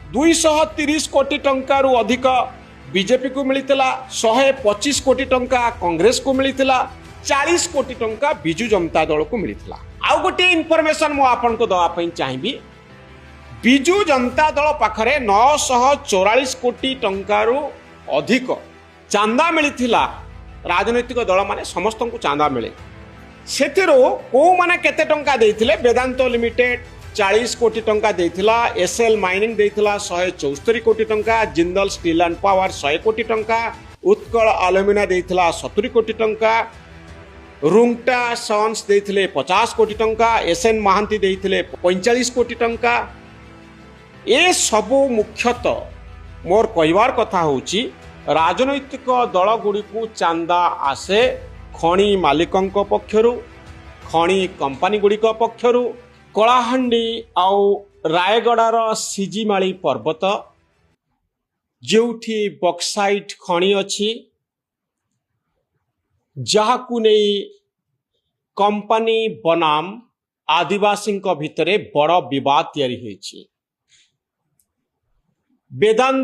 230 कोटी टंका रु अधिक बीजेपी को मिलता, 125 कोटी टंका कांग्रेस को मिलता, 40 कोटी टंका बिजु जनता दल को मिलता। आउ गोटे इनफॉरमेशन मु आपन को दवाई चाहिए, बिजु जनता दल पाखरे 944 कोटी टंका रु अधिक चांदा मिलता। राजनैतिक दल माने समस्त को चांदा मिले, से को माने केते टंका देथिले? वेदांत लिमिटेड 40 कोटी टंका देथिला, एसएल माइनिंग देथिला 174 कोटी टंका, जिंदल स्टील एंड पावर 100 कोटी टंका, उत्कल अलुमिना देथिला 70 कोटी टंका, रुंगटा सन्स देथिले 50 कोटी टंका, एसएन महांती देथिले 45 कोटी टंका। ए सबु मुख्यतः मोर कहवार कथा होची राजनैतिक दल गुड़ी को चांदा आसे खणी मालिकंक पक्षरु, खणी कंपनी गुड़िक पक्षरु, कलाहांडी आउ रायगड़ार सिजिमाली पर्वत जोठी बक्साइट खणी अछि, जहाकु नहीं कंपनी बनाम आदिवासी भितरे बड़ विवाद तैयारी होइछि। वेदांत